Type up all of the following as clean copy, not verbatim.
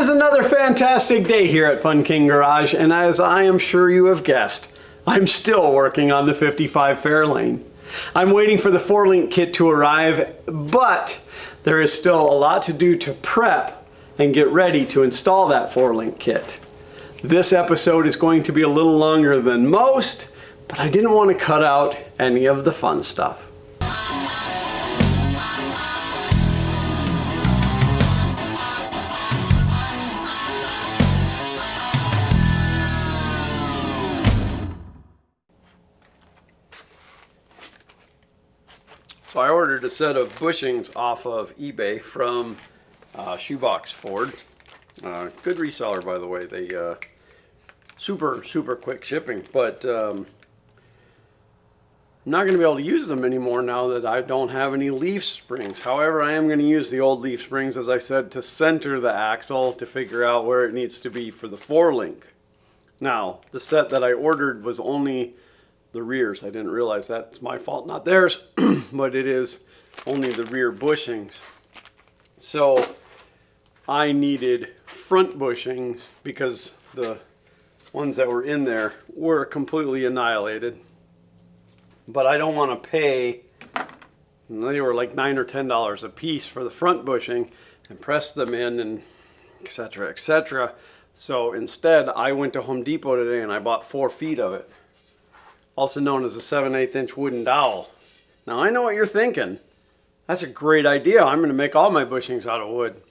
is another fantastic day here at Fun King Garage, and as I am sure you have guessed, I'm still working on the 55 Fairlane. I'm waiting for the 4-link kit to arrive, but there is still a lot to do to prep and get ready to install that 4-link kit. This episode is going to be a little longer than most, but I didn't want to cut out any of the fun stuff. So I ordered a set of bushings off of eBay from Shoebox Ford. Good reseller, by the way. They super quick shipping, but I'm not going to be able to use them anymore now that I don't have any leaf springs. However, I am going to use the old leaf springs, as I said, to center the axle to figure out where it needs to be for the 4-link. Now, the set that I ordered was only the rears. I didn't realize that. It's my fault, not theirs, but it is only the rear bushings. So I needed front bushings because the ones that were in there were completely annihilated. But I don't want to pay, they were like $9 or $10 a piece for the front bushing and press them in and etc. etc. So instead I went to Home Depot today and I bought 4 feet of it, also known as a 7/8 inch wooden dowel. Now I know what you're thinking. That's a great idea. I'm going to make all my bushings out of wood.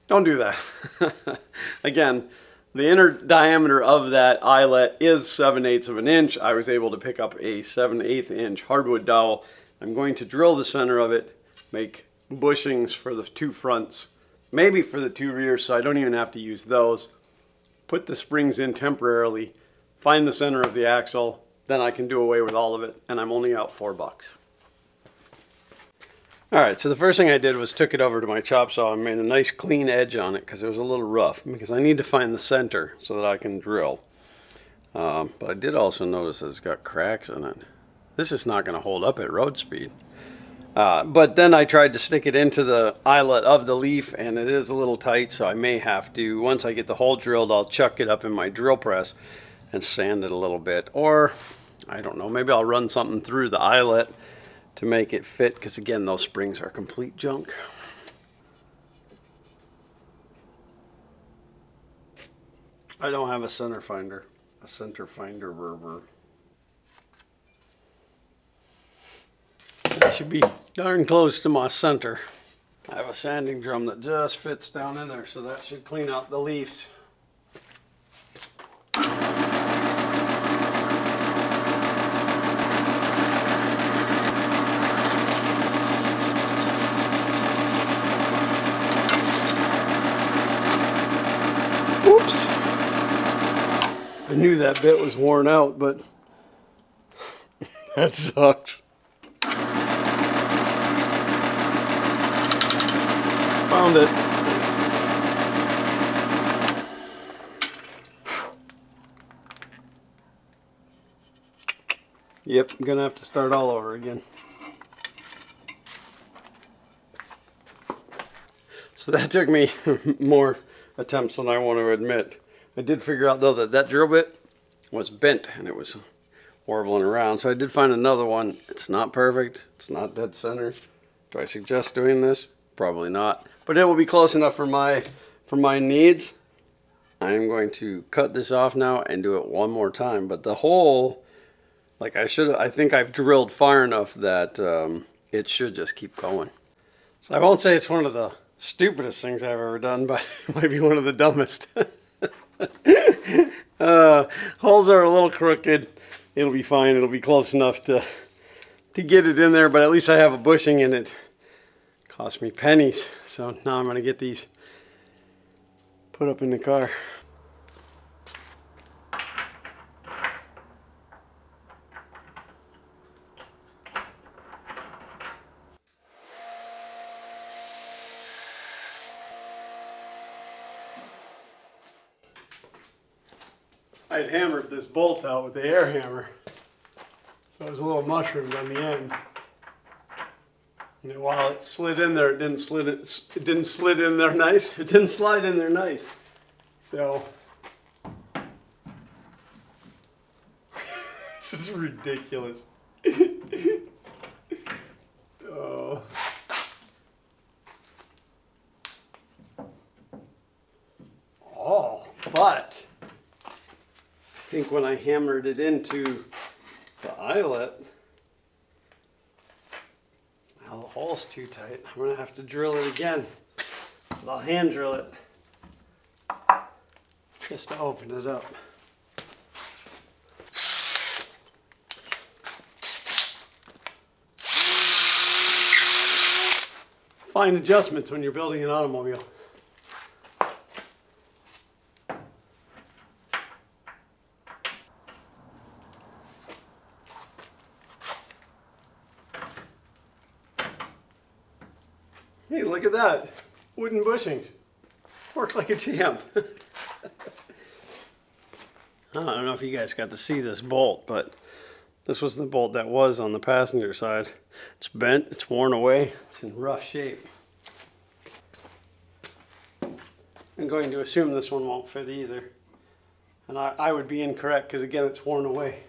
Don't do that. Again, the inner diameter of that eyelet is 7/8 of an inch. I was able to pick up a 7/8 inch hardwood dowel. I'm going to drill the center of it, make bushings for the 2 fronts, maybe for the 2 rears, so I don't even have to use those. Put the springs in temporarily, find the center of the axle, then I can do away with all of it, and I'm only out $4. Alright, so the first thing I did was took it over to my chop saw and made a nice clean edge on it because it was a little rough, because I need to find the center so that I can drill. But I did also notice that it's got cracks in it. This is not going to hold up at road speed. But then I tried to stick it into the eyelet of the leaf, and it is a little tight, so I may have to, once I get the hole drilled, I'll chuck it up in my drill press and sand it a little bit. Or, I don't know, maybe I'll run something through the eyelet to make it fit, because again, those springs are complete junk. I don't have a center finder verber. I should be darn close to my center. I have a sanding drum that just fits down in there, so that should clean out the leaves. Oops! I knew that bit was worn out, but that sucks. Found it. Yep, I'm gonna have to start all over again. So that took me more attempts than I want to admit. I did figure out though that that drill bit was bent and it was warbling around, so I did find another one. It's not perfect, it's not dead center. Do I suggest doing this? Probably not, but it will be close enough for my needs. I am going to cut this off now and do it one more time, but the hole, like I think I've drilled far enough that it should just keep going. So I won't say it's one of the stupidest things I've ever done, but it might be one of the dumbest. Holes are a little crooked. It'll be fine. It'll be close enough to get it in there, but at least I have a bushing in it. Cost me pennies. So now I'm going to get these put up in the car. I'd hammered this bolt out with the air hammer, so it was a little mushroomed on the end. And while it slid in there, it didn't slide in there nice. So this is ridiculous. Oh. Oh, but I think when I hammered it into the eyelet, now the hole's too tight. I'm gonna have to drill it again. But I'll hand drill it just to open it up. Fine adjustments when you're building an automobile. Hey, look at that. Wooden bushings. Work like a champ. I don't know if you guys got to see this bolt, but this was the bolt that was on the passenger side. It's bent, it's worn away, it's in rough shape. I'm going to assume this one won't fit either. And I would be incorrect because again, it's worn away.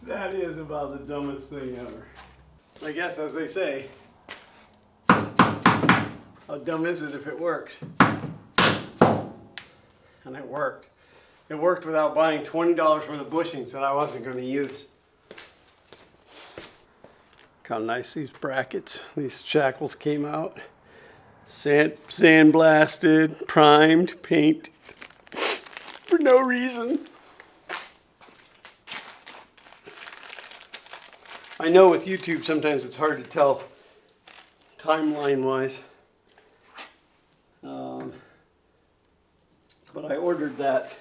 That is about the dumbest thing ever. I guess, as they say, how dumb is it if it works? And it worked. It worked without buying $20 worth of bushings that I wasn't going to use. Look how nice these brackets, these shackles came out. Sandblasted, primed, painted for no reason. I know with YouTube sometimes it's hard to tell timeline wise, but I ordered that.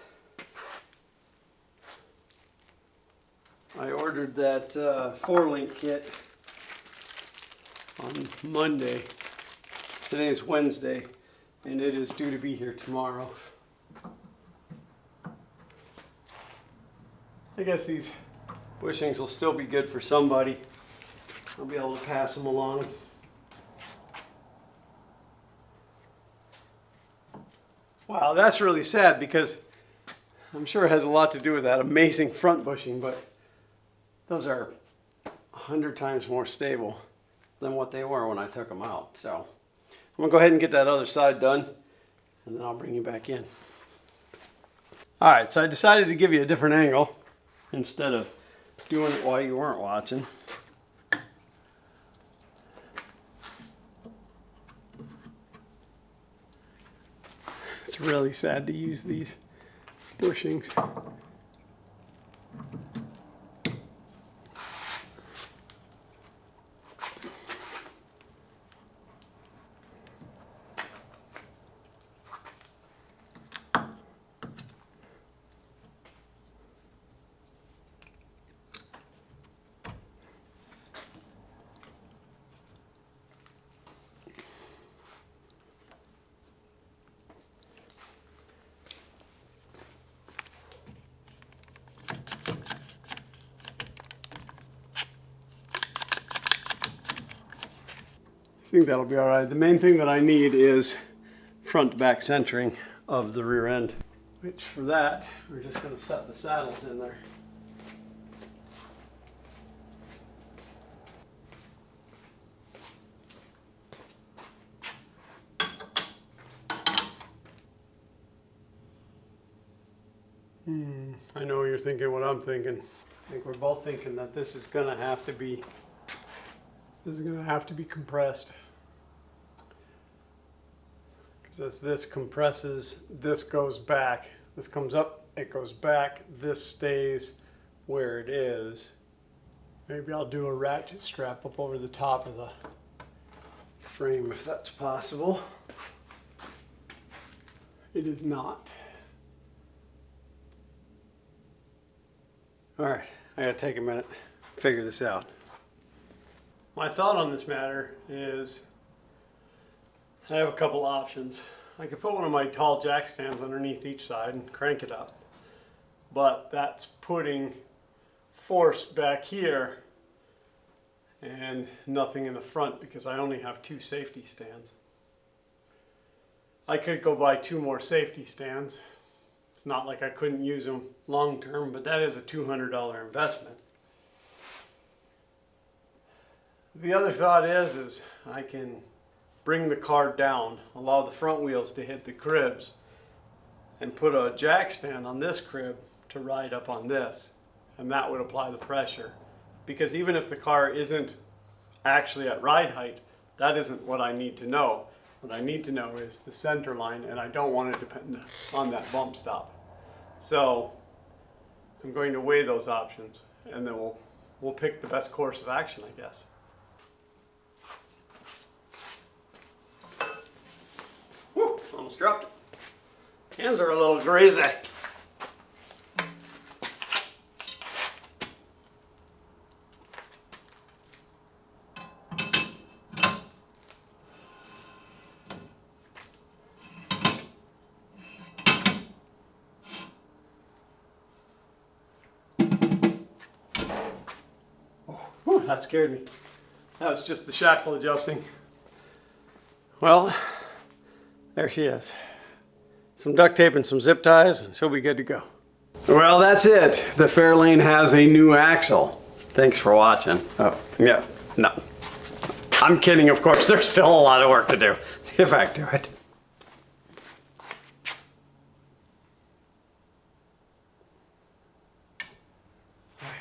Four-link kit on Monday. Today is Wednesday, and it is due to be here tomorrow. I guess these bushings will still be good for somebody. I'll be able to pass them along. Wow, that's really sad because I'm sure it has a lot to do with that amazing front bushing, but those are 100 times more stable than what they were when I took them out. So I'm gonna go ahead and get that other side done, and then I'll bring you back in. All right, so I decided to give you a different angle instead of doing it while you weren't watching. It's really sad to use these bushings. I think that'll be all right. The main thing that I need is front to back centering of the rear end, which for that, we're just going to set the saddles in there. I know you're thinking what I'm thinking. I think we're both thinking that this is going to have to be compressed. Because as this compresses, this goes back. This comes up, it goes back, this stays where it is. Maybe I'll do a ratchet strap up over the top of the frame if that's possible. It is not. All right, I gotta take a minute, figure this out. My thought on this matter is I have a couple options. I could put one of my tall jack stands underneath each side and crank it up. But that's putting force back here and nothing in the front because I only have 2 safety stands. I could go buy 2 more safety stands. It's not like I couldn't use them long term, but that is a $200 investment. The other thought is I can bring the car down, allow the front wheels to hit the cribs, and put a jack stand on this crib to ride up on this, and that would apply the pressure. Because even if the car isn't actually at ride height, that isn't what I need to know. What I need to know is the center line, and I don't want to depend on that bump stop. So I'm going to weigh those options, and then we'll pick the best course of action, I guess. Whew, almost dropped it. Hands are a little greasy. Whew, that scared me. That was just the shackle adjusting. Well, there she is. Some duct tape and some zip ties and she'll be good to go. Well, that's it. The Fairlane has a new axle. Thanks for watching. Oh, yeah, no. I'm kidding, of course. There's still a lot of work to do. Let's get back to it.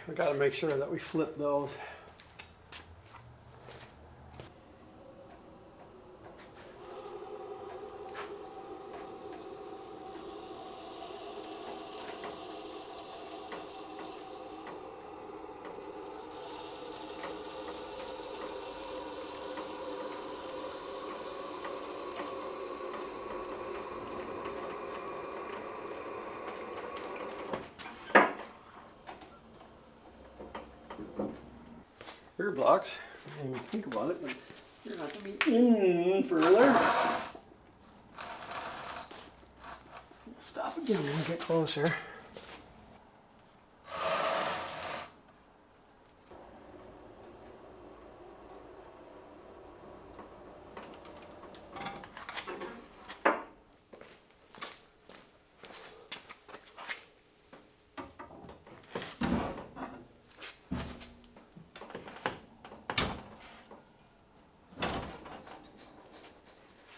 We got to make sure that we flip those. Rear blocks, I didn't even think about it, but you're going to have to be in further. Stop again when we get closer.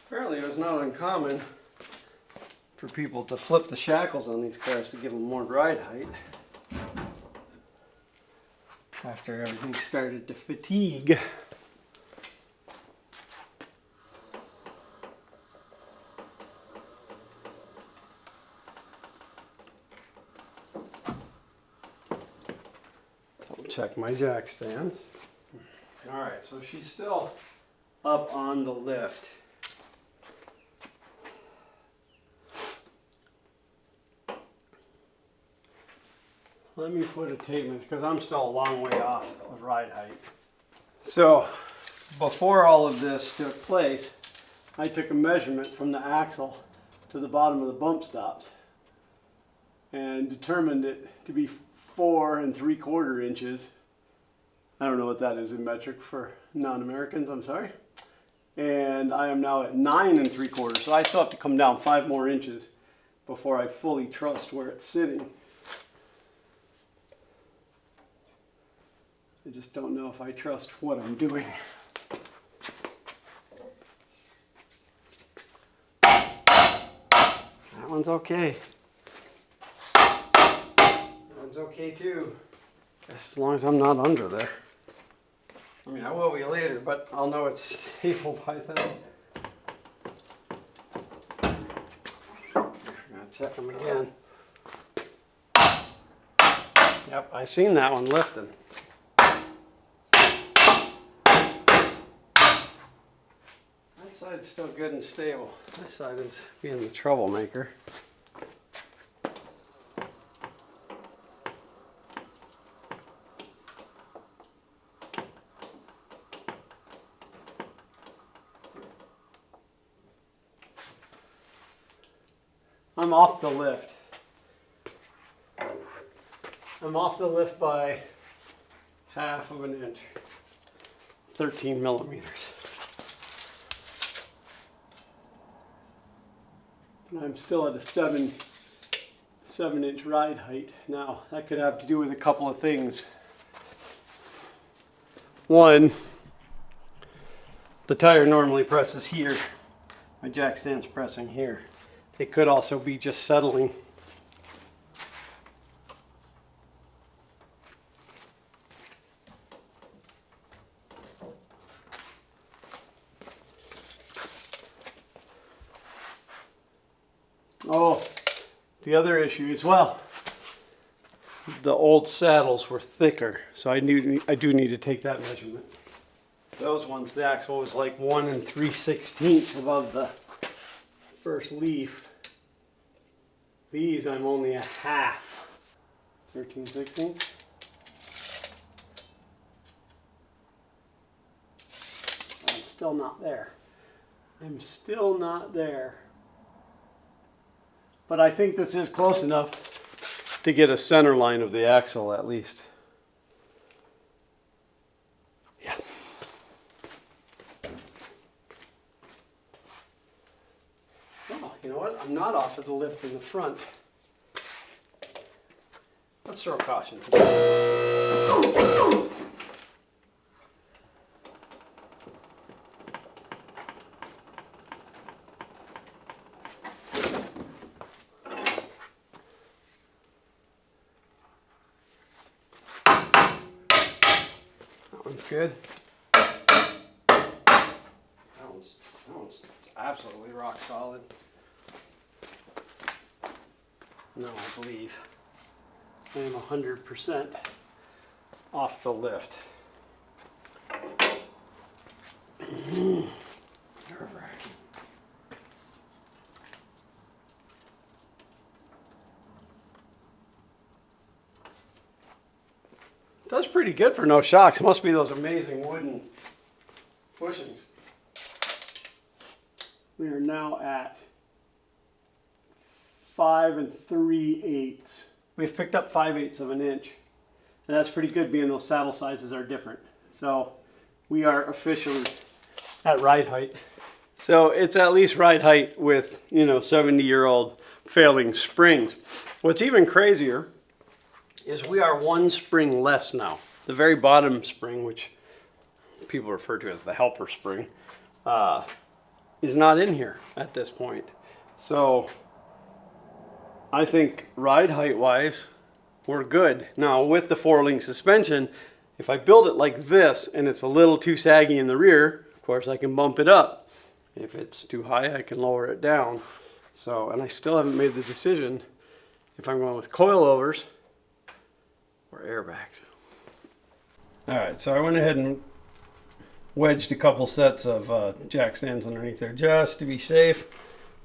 Apparently it was not uncommon for people to flip the shackles on these cars to give them more ride height after everything started to fatigue. Double check my jack stand. Alright, so she's still up on the lift. Let me put a tape measure because I'm still a long way off of ride height. So before all of this took place, I took a measurement from the axle to the bottom of the bump stops and determined it to be 4 3/4 inches. I don't know what that is in metric for non-Americans, I'm sorry. And I am now at 9 3/4, so I still have to come down 5 more inches before I fully trust where it's sitting. I just don't know if I trust what I'm doing. That one's okay. That one's okay too. As long as I'm not under there. I mean, I will be later, but I'll know it's stable by then. I'm gonna check them again. Yep, I seen that one lifting. That side's still good and stable. This side is being the troublemaker. I'm off the lift. I'm off the lift by half of an inch, 13 millimeters. And I'm still at a 7-inch ride height. Now, that could have to do with a couple of things. One, the tire normally presses here. My jack stand's pressing here. It could also be just settling. Oh, the other issue as well. The old saddles were thicker, so I do need to take that measurement. Those ones, the axle was like 1 3/16 above the first leaf. These I'm only a half. 13/16. I'm still not there. I'm still not there. But I think this is close enough to get a center line of the axle at least. Yeah. Oh, you know what? I'm not off of the lift in the front. Let's throw caution to that. That one's good. That one's absolutely rock solid. No, I believe I am 100% off the lift. That's pretty good for no shocks. It must be those amazing wooden bushings. We are now at 5 3/8. We've picked up 5/8 of an inch. And that's pretty good being those saddle sizes are different. So we are officially at ride height. So it's at least ride height with, 70-year-old Fairlane springs. What's even crazier is we are one spring less now. The very bottom spring, which people refer to as the helper spring, is not in here at this point. So I think ride height wise, we're good. Now with the 4-link suspension, if I build it like this and it's a little too saggy in the rear, of course I can bump it up. If it's too high, I can lower it down. So, and I still haven't made the decision if I'm going with coilovers or airbags. All right, so I went ahead and wedged a couple sets of jack stands underneath there just to be safe.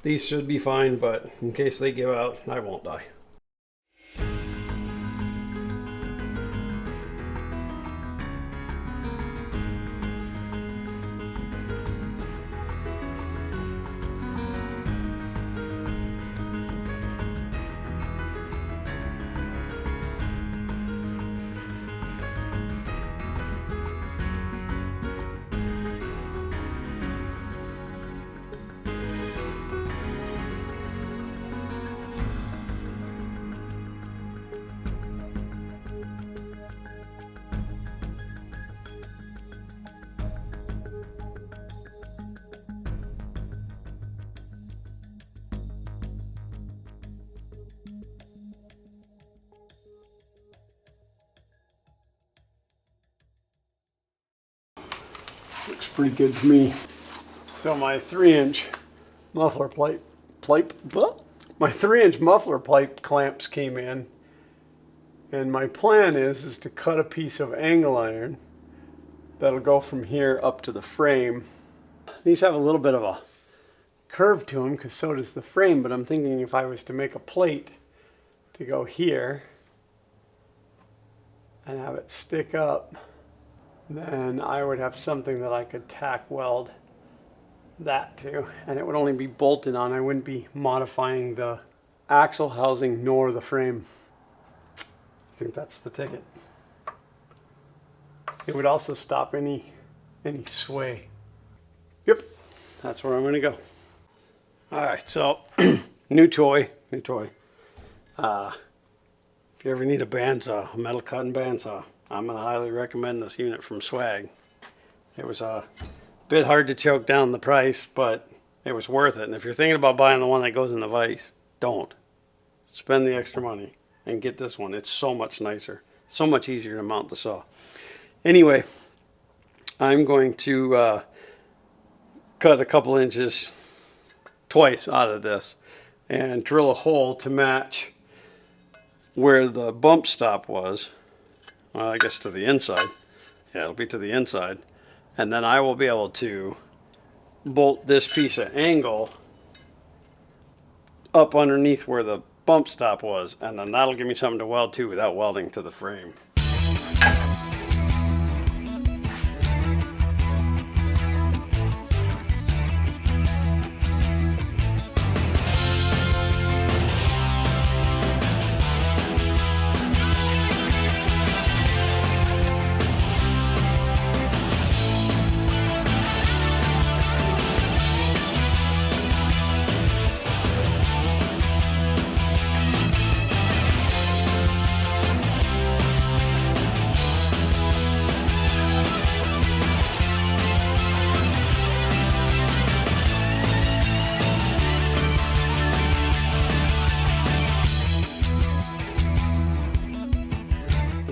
These should be fine, but in case they give out, I won't die. Looks pretty good to me. So my 3-inch muffler my 3-inch muffler pipe clamps came in, and my plan is to cut a piece of angle iron that'll go from here up to the frame. These have a little bit of a curve to them because so does the frame, but I'm thinking if I was to make a plate to go here and have it stick up, then I would have something that I could tack weld that to, and it would only be bolted on. I wouldn't be modifying the axle housing nor the frame. I think that's the ticket. It would also stop any sway. Yep, that's where I'm gonna go. All right, so new toy. If you ever need a bandsaw, a metal cutting bandsaw, I'm gonna highly recommend this unit from Swag. It was a bit hard to choke down the price, but it was worth it. And if you're thinking about buying the one that goes in the vise, don't. Spend the extra money and get this one. It's so much nicer, so much easier to mount the saw. Anyway, I'm going to cut a couple inches twice out of this and drill a hole to match where the bump stop was. Well, I guess to the inside. Yeah, it'll be to the inside. And then I will be able to bolt this piece of angle up underneath where the bump stop was, and then that'll give me something to weld to without welding to the frame.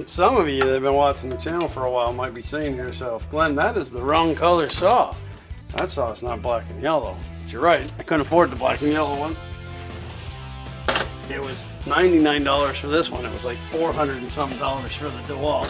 Some of you that have been watching the channel for a while might be saying to yourself, Glenn, that is the wrong color saw. That saw is not black and yellow. But you're right, I couldn't afford the black and yellow one. It was $99 for this one. It was like $400 and something for the DeWalt.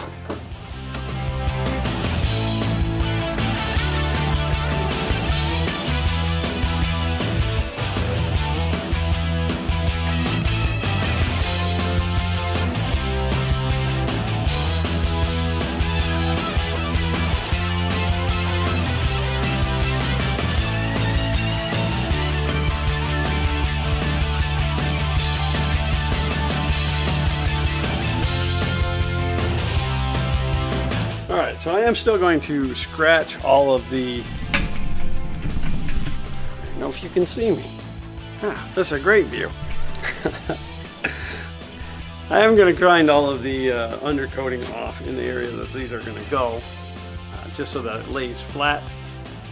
Alright, so I am still going to scratch all of the... I don't know if you can see me. This is a great view. I am going to grind all of the undercoating off in the area that these are going to go, just so that it lays flat,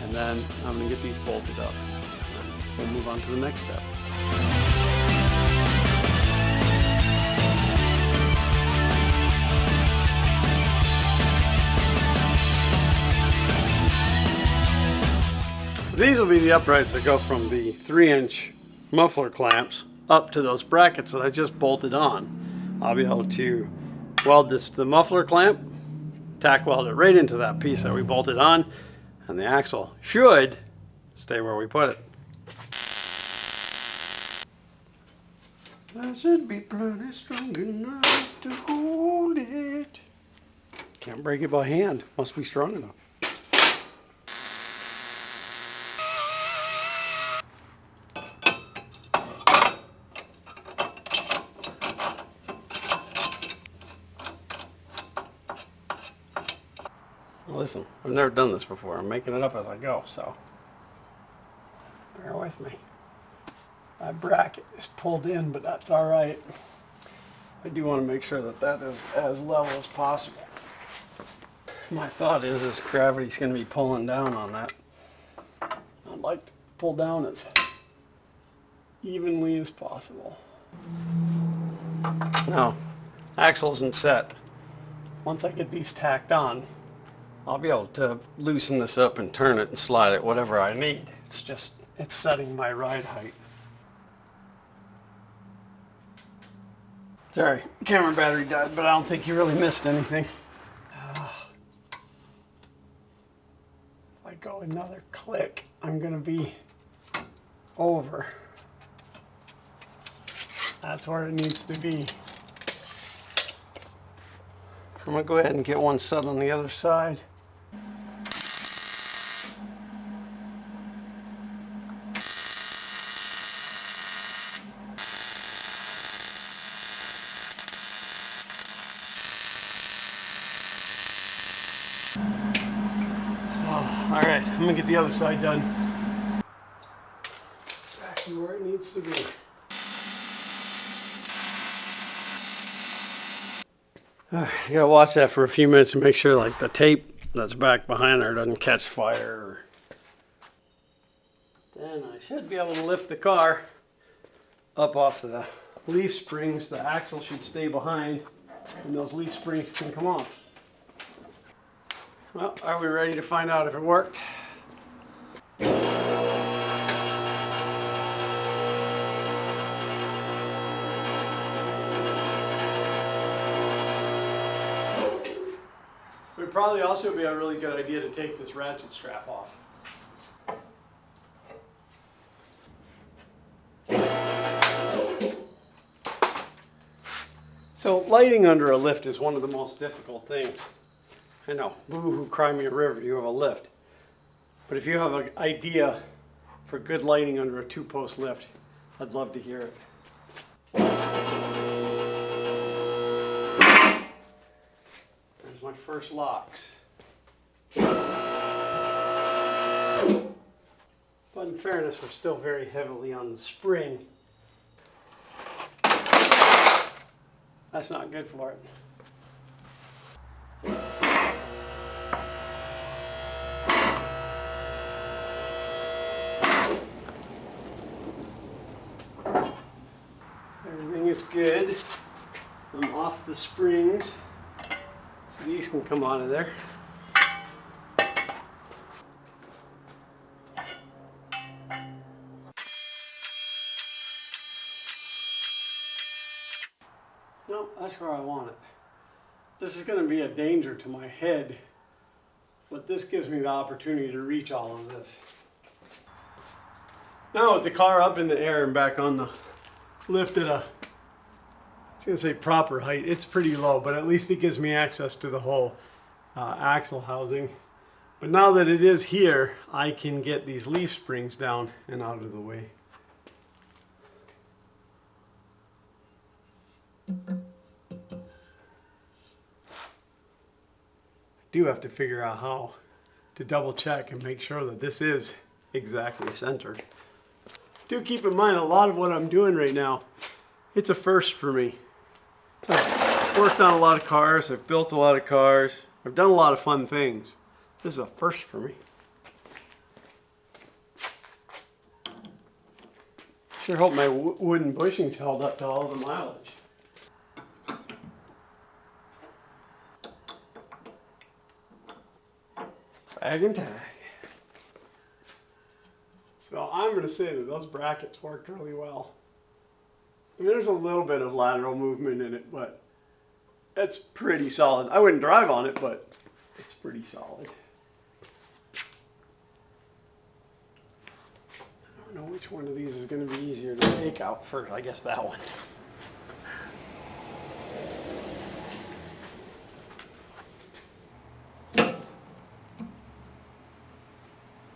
and then I'm going to get these bolted up. And we'll move on to the next step. These will be the uprights that go from the 3-inch muffler clamps up to those brackets that I just bolted on. I'll be able to weld this to the muffler clamp, tack weld it right into that piece that we bolted on, and the axle should stay where we put it. I should be plenty strong enough to hold it. Can't break it by hand, must be strong enough. Listen, I've never done this before. I'm making it up as I go, so bear with me. My bracket is pulled in, but that's all right. I do want to make sure that that is as level as possible. My thought is gravity's going to be pulling down on that. I'd like to pull down as evenly as possible. Now, axle isn't set. Once I get these tacked on, I'll be able to loosen this up and turn it and slide it whatever I need. It's setting my ride height. Sorry, camera battery died, but I don't think you really missed anything. If I go another click, I'm gonna be over. That's where it needs to be. I'm gonna go ahead and get one set on the other side. All right, I'm gonna get the other side done. Exactly where it needs to be. I gotta watch that for a few minutes and make sure like the tape that's back behind there doesn't catch fire. Then I should be able to lift the car up off the leaf springs. The axle should stay behind and those leaf springs can come off. Well, are we ready to find out if it worked? It would probably also be a really good idea to take this ratchet strap off. So lighting under a lift is one of the most difficult things. I know, boo-hoo, cry me a river, you have a lift. But if you have an idea for good lighting under a two-post lift, I'd love to hear it. There's my first locks. But in fairness, we're still very heavily on the spring. That's not good for it. Everything is good. I'm off the springs, so these can come out of there. No, that's where I want it. This is going to be a danger to my head, but this gives me the opportunity to reach all of this. Now with the car up in the air and back on the lift at a, I was going to say proper height, it's pretty low, but at least it gives me access to the whole axle housing. But now that it is here, I can get these leaf springs down and out of the way. Do have to figure out how to double check and make sure that this is exactly centered. Do keep in mind a lot of what I'm doing right now, it's a first for me. I've worked on a lot of cars, I've built a lot of cars, I've done a lot of fun things. This is a first for me. Sure hope my wooden bushings held up to all the mileage. Bag and tag. So I'm going to say that those brackets worked really well. I mean, there's a little bit of lateral movement in it, but it's pretty solid. I wouldn't drive on it, but it's pretty solid. I don't know which one of these is going to be easier to take out first. I guess that one.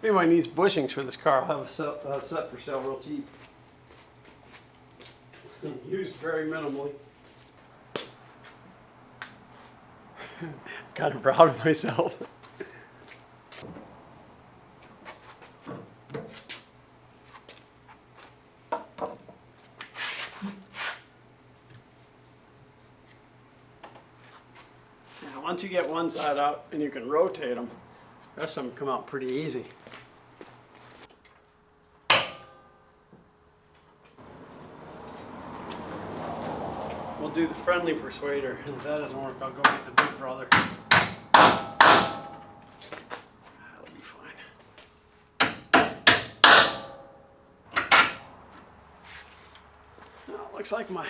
If anybody needs bushings for this car, I'll have a set for sale real cheap. Used very minimally. Kind of proud of myself. Now, once you get one side out and you can rotate them, the rest of them come out pretty easy. We'll do the friendly persuader, and if that doesn't work, I'll go get the big brother. That'll be fine. Now, it looks like my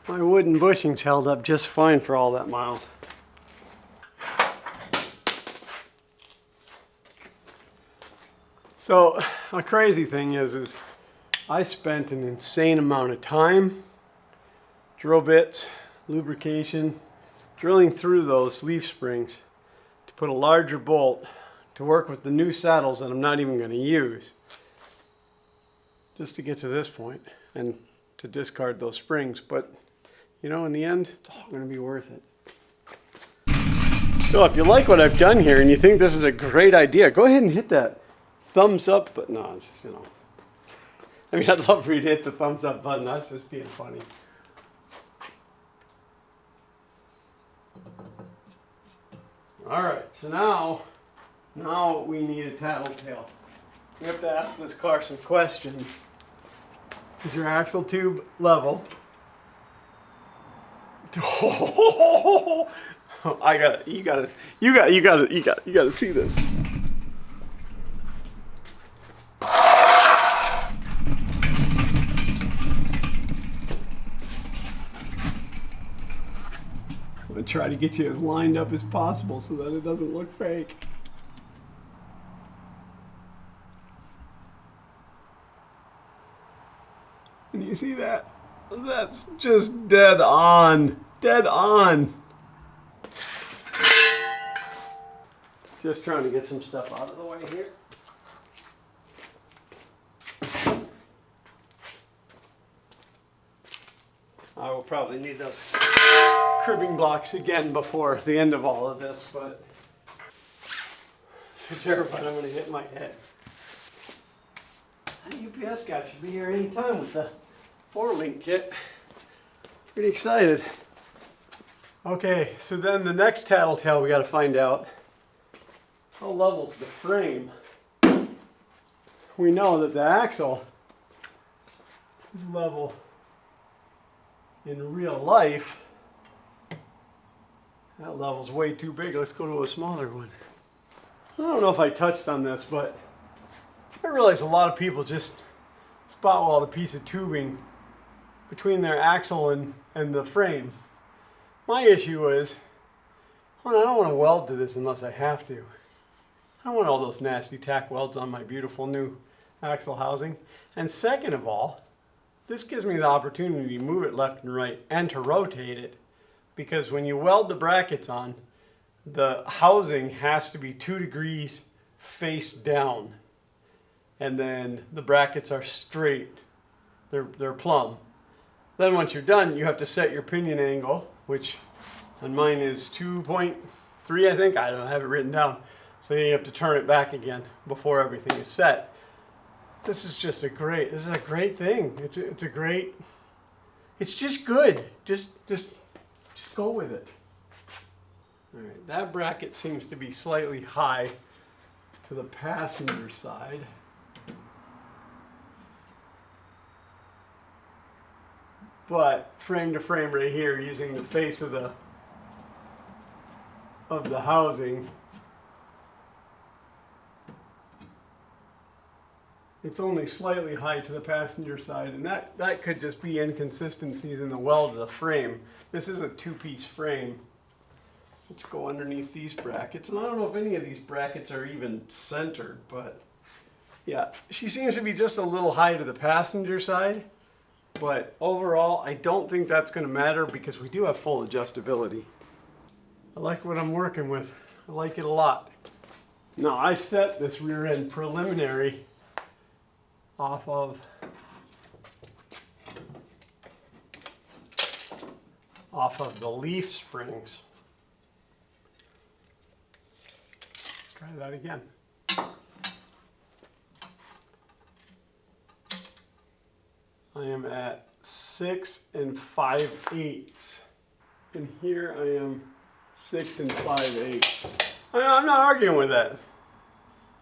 wooden bushings held up just fine for all that miles. So, a crazy thing is I spent an insane amount of time, drill bits, lubrication, drilling through those leaf springs to put a larger bolt to work with the new saddles that I'm not even going to use, just to get to this point and to discard those springs. But you know, in the end, it's all going to be worth it. So if you like what I've done here and you think this is a great idea, go ahead and hit that thumbs up. But no, I'm just, you know, I mean, I'd love for you to hit the thumbs up button. That's just being funny. All right, so now we need a tattletale. We have to ask this car some questions. Is your axle tube level? You gotta see this. I'm gonna try to get you as lined up as possible so that it doesn't look fake. And you see that? That's just dead on. Dead on. Just trying to get some stuff out of the way here. I will probably need those cribbing blocks again before the end of all of this, but I'm so terrified I'm going to hit my head. That UPS guy should be here anytime with the 4-link kit. Pretty excited. Okay, so then the next tattletale we got to find out, how level's the frame? We know that the axle is level in real life. That level's way too big. Let's go to a smaller one. I don't know if I touched on this, but I realize a lot of people just spot weld a piece of tubing between their axle and the frame. My issue is, well, I don't want to weld to this unless I have to. I don't want all those nasty tack welds on my beautiful new axle housing. And second of all, this gives me the opportunity to move it left and right and to rotate it, because when you weld the brackets on, the housing has to be 2 degrees face down. And then the brackets are straight. They're plumb. Then once you're done, you have to set your pinion angle, which on mine is 2.3, I think. I don't have it written down. So you have to turn it back again before everything is set. This is just a great thing. It's just good. Just go with it. All right, that bracket seems to be slightly high to the passenger side. But frame to frame right here, using the face of the housing, it's only slightly high to the passenger side, and that could just be inconsistencies in the weld of the frame. This is a 2-piece frame. Let's go underneath these brackets, and I don't know if any of these brackets are even centered, but yeah, she seems to be just a little high to the passenger side, but overall I don't think that's going to matter because we do have full adjustability. I like what I'm working with. I like it a lot. Now I set this rear end preliminary off of the leaf springs. Let's try that again. I am at 6 5/8, and here I am 6 5/8. I'm not arguing with that.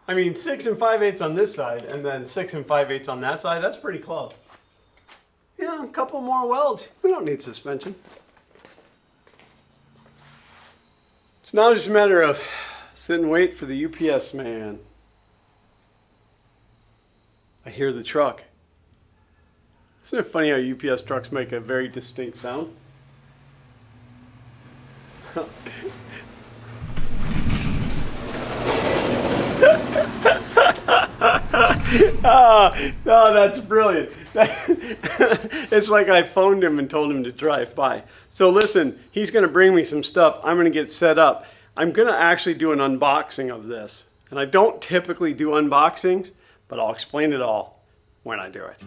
I mean, 6 5/8 on this side, and then 6 5/8 on that side. That's pretty close. Yeah, a couple more welds. We don't need suspension. It's now just a matter of sit and wait for the UPS man. I hear the truck. Isn't it funny how UPS trucks make a very distinct sound? Oh, that's brilliant. It's like I phoned him and told him to drive by. So listen, he's going to bring me some stuff. I'm going to get set up. I'm going to actually do an unboxing of this. And I don't typically do unboxings, but I'll explain it all when I do it.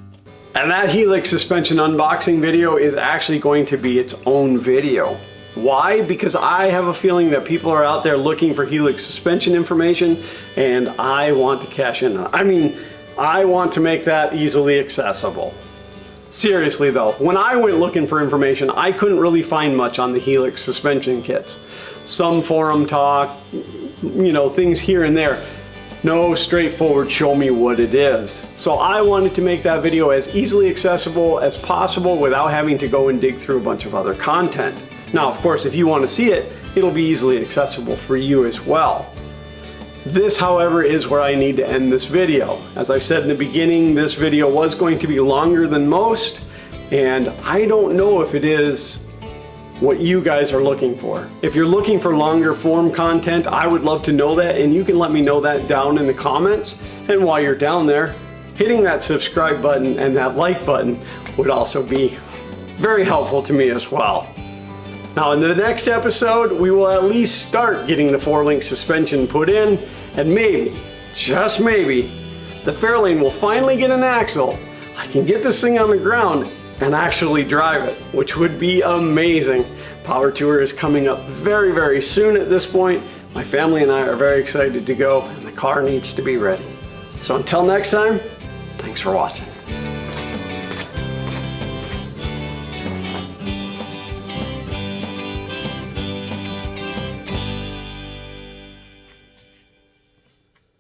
And that Helix suspension unboxing video is actually going to be its own video. Why? Because I have a feeling that people are out there looking for Helix suspension information, and I want to cash in. I mean, I want to make that easily accessible. Seriously though, when I went looking for information, I couldn't really find much on the Helix suspension kits. Some forum talk, you know, things here and there. No straightforward show me what it is. So I wanted to make that video as easily accessible as possible without having to go and dig through a bunch of other content. Now, of course, if you want to see it, it'll be easily accessible for you as well. This, however, is where I need to end this video. As I said in the beginning, this video was going to be longer than most, and I don't know if it is what you guys are looking for. If you're looking for longer form content, I would love to know that, and you can let me know that down in the comments. And while you're down there, hitting that subscribe button and that like button would also be very helpful to me as well. Now in the next episode, we will at least start getting the 4-link suspension put in, and maybe, just maybe, the Fairlane will finally get an axle. I can get this thing on the ground and actually drive it, which would be amazing. Power Tour is coming up very, very soon at this point. My family and I are very excited to go, and the car needs to be ready. So until next time, thanks for watching.